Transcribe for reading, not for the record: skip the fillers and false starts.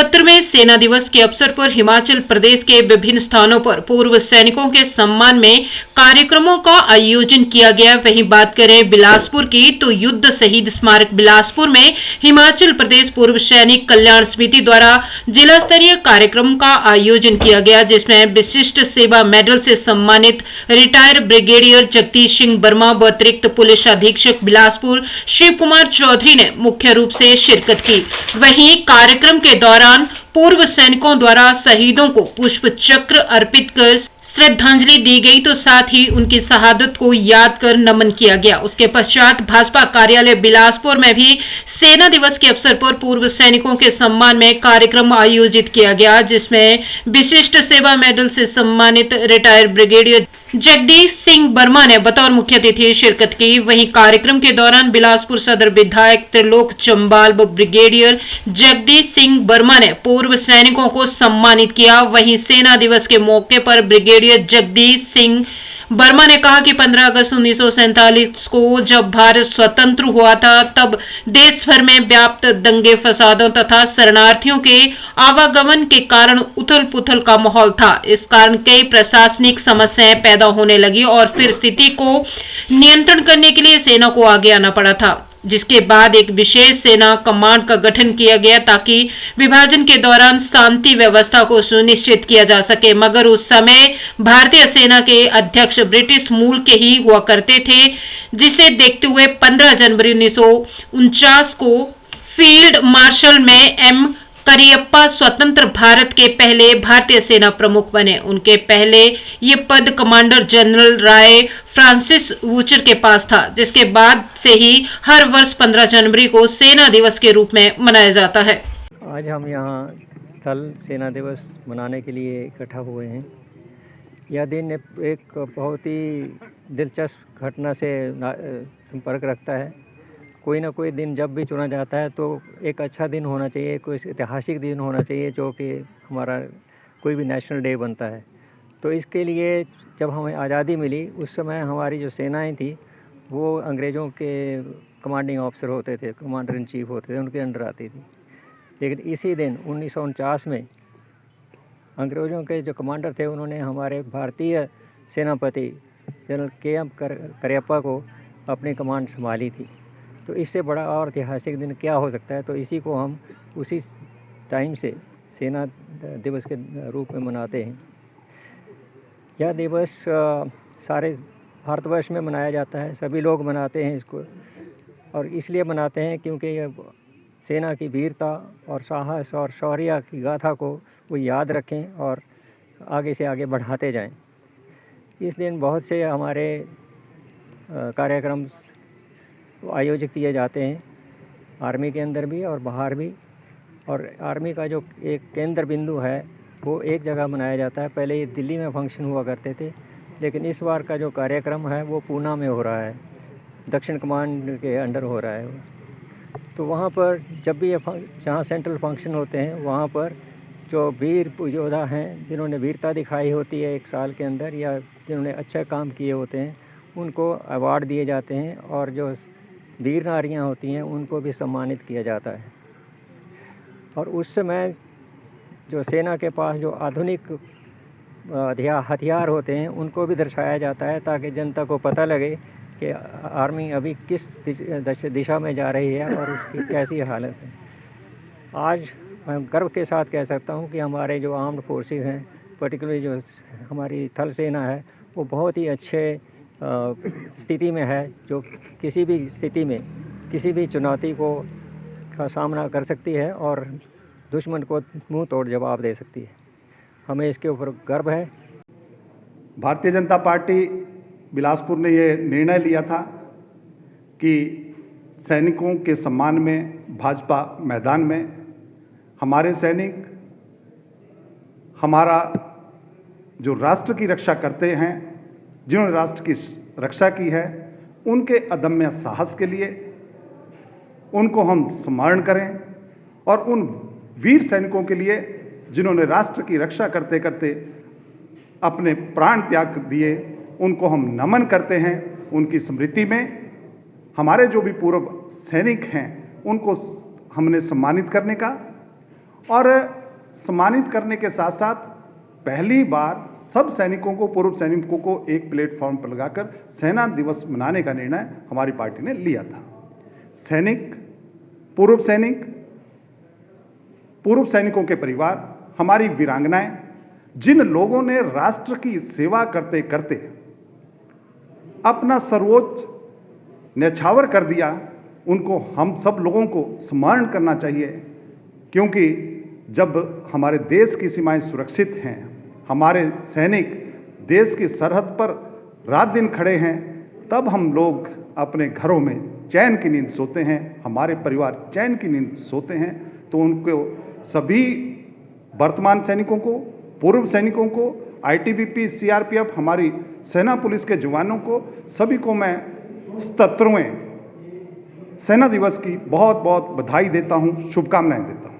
75वें सेना दिवस के अवसर पर हिमाचल प्रदेश के विभिन्न स्थानों पर पूर्व सैनिकों के सम्मान में कार्यक्रमों का आयोजन किया गया। वहीं बात करें बिलासपुर की, तो युद्ध शहीद स्मारक बिलासपुर में हिमाचल प्रदेश पूर्व सैनिक कल्याण समिति द्वारा जिला स्तरीय कार्यक्रम का आयोजन किया गया, जिसमें विशिष्ट सेवा मेडल से सम्मानित रिटायर्ड ब्रिगेडियर जगदीश सिंह वर्मा व अतिरिक्त पुलिस अधीक्षक बिलासपुर शिव कुमार चौधरी ने मुख्य रूप से शिरकत की। वहीं कार्यक्रम के दौरान पूर्व सैनिकों द्वारा शहीदों को पुष्प चक्र अर्पित कर श्रद्धांजलि दी गई, तो साथ ही उनकी शहादत को याद कर नमन किया गया। उसके पश्चात भाजपा कार्यालय बिलासपुर में भी सेना दिवस के अवसर पर पूर्व सैनिकों के सम्मान में कार्यक्रम आयोजित किया गया, जिसमें विशिष्ट सेवा मेडल से सम्मानित रिटायर्ड ब्रिगेडियर जगदीश सिंह वर्मा ने बतौर मुख्य अतिथि शिरकत की। वहीं कार्यक्रम के दौरान बिलासपुर सदर विधायक त्रिलोक चंबाल व ब्रिगेडियर जगदीश सिंह वर्मा ने पूर्व सैनिकों को सम्मानित किया। वहीं सेना दिवस के मौके पर ब्रिगेडियर जगदीश सिंह वर्मा ने कहा कि 15 अगस्त 1947 को जब भारत स्वतंत्र हुआ था, तब देश भर में व्याप्त दंगे फसादों तथा शरणार्थियों के आवागमन के कारण उथल पुथल का माहौल था। इस कारण कई प्रशासनिक समस्याएं पैदा होने लगी और फिर स्थिति को नियंत्रण करने के लिए सेना को आगे आना पड़ा था, जिसके बाद एक विशेष सेना कमांड का गठन किया गया ताकि विभाजन के दौरान शांति व्यवस्था को सुनिश्चित किया जा सके। मगर उस समय भारतीय सेना के अध्यक्ष ब्रिटिश मूल के ही हुआ करते थे, जिसे देखते हुए 15 जनवरी 1949 को फील्ड मार्शल में एम करियप्पा स्वतंत्र भारत के पहले भारतीय सेना प्रमुख बने। उनके पहले ये पद कमांडर जनरल राय फ्रांसिस वूचर के पास था, जिसके बाद से ही हर वर्ष 15 जनवरी को सेना दिवस के रूप में मनाया जाता है। आज हम यहाँ थल सेना दिवस मनाने के लिए इकट्ठा हुए हैं। यह दिन एक बहुत ही दिलचस्प घटना से संपर्क रखता है। कोई ना कोई दिन जब भी चुना जाता है तो एक अच्छा दिन होना चाहिए, कोई ऐतिहासिक दिन होना चाहिए जो कि हमारा कोई भी नेशनल डे बनता है। तो इसके लिए जब हमें आज़ादी मिली, उस समय हमारी जो सेनाएं थी वो अंग्रेज़ों के कमांडिंग ऑफिसर होते थे, कमांडर इन चीफ होते थे, उनके अंडर आती थी। लेकिन इसी दिन 1949 में अंग्रेज़ों के जो कमांडर थे, उन्होंने हमारे भारतीय सेनापति जनरल के.एम. करियप्पा को अपनी कमांड संभाली थी। तो इससे बड़ा और ऐतिहासिक दिन क्या हो सकता है। तो इसी को हम उसी टाइम से सेना दिवस के रूप में मनाते हैं। यह दिवस सारे भारतवर्ष में मनाया जाता है, सभी लोग मनाते हैं इसको, और इसलिए मनाते हैं क्योंकि यह सेना की वीरता और साहस और शौर्य की गाथा को वो याद रखें और आगे से आगे बढ़ाते जाएं। इस दिन बहुत से हमारे कार्यक्रम आयोजित किए जाते हैं, आर्मी के अंदर भी और बाहर भी। और आर्मी का जो एक केंद्र बिंदु है वो एक जगह मनाया जाता है। पहले ये दिल्ली में फंक्शन हुआ करते थे, लेकिन इस बार का जो कार्यक्रम है वो पूना में हो रहा है, दक्षिण कमांड के अंडर हो रहा है। तो वहाँ पर जब भी जहाँ सेंट्रल फंक्शन होते हैं, वहाँ पर जो वीर योद्धा हैं, जिन्होंने वीरता दिखाई होती है एक साल के अंदर या जिन्होंने अच्छा काम किए होते हैं, उनको अवार्ड दिए जाते हैं, और जो वीर नारियाँ होती हैं उनको भी सम्मानित किया जाता है। और उस समय जो सेना के पास जो आधुनिक हथियार होते हैं उनको भी दर्शाया जाता है, ताकि जनता को पता लगे कि आर्मी अभी किस दिशा में जा रही है और उसकी कैसी हालत है। आज मैं गर्व के साथ कह सकता हूँ कि हमारे जो आर्म्ड फोर्सेस हैं, पर्टिकुलरली जो हमारी थल सेना है, वो बहुत ही अच्छे स्थिति में है, जो किसी भी स्थिति में किसी भी चुनौती का सामना कर सकती है और दुश्मन को मुंह तोड़ जवाब दे सकती है। हमें इसके ऊपर गर्व है। भारतीय जनता पार्टी बिलासपुर ने ये निर्णय लिया था कि सैनिकों के सम्मान में भाजपा मैदान में हमारे सैनिक हमारा जो राष्ट्र की रक्षा करते हैं, जिन्होंने राष्ट्र की रक्षा की है, उनके अदम्य साहस के लिए उनको हम स्मरण करें, और उन वीर सैनिकों के लिए जिन्होंने राष्ट्र की रक्षा करते करते अपने प्राण त्याग दिए, उनको हम नमन करते हैं। उनकी स्मृति में हमारे जो भी पूर्व सैनिक हैं उनको हमने सम्मानित करने का और सम्मानित करने के साथ साथ पहली बार सब सैनिकों को, पूर्व सैनिकों को एक प्लेटफॉर्म पर लगाकर सेना दिवस मनाने का निर्णय हमारी पार्टी ने लिया था। सैनिक, पूर्व सैनिकों के परिवार, हमारी वीरांगनाएं, जिन लोगों ने राष्ट्र की सेवा करते करते अपना सर्वोच्च न्यौछावर कर दिया, उनको हम सब लोगों को स्मरण करना चाहिए, क्योंकि जब हमारे देश की सीमाएं सुरक्षित हैं, हमारे सैनिक देश की सरहद पर रात दिन खड़े हैं, तब हम लोग अपने घरों में चैन की नींद सोते हैं, हमारे परिवार चैन की नींद सोते हैं। तो उनको सभी वर्तमान सैनिकों को, पूर्व सैनिकों को, आईटीबीपी, सीआरपीएफ, हमारी सेना पुलिस के जवानों को, सभी को मैं 77वें सेना दिवस की बहुत बहुत बधाई देता हूं, शुभकामनाएं देता हूं।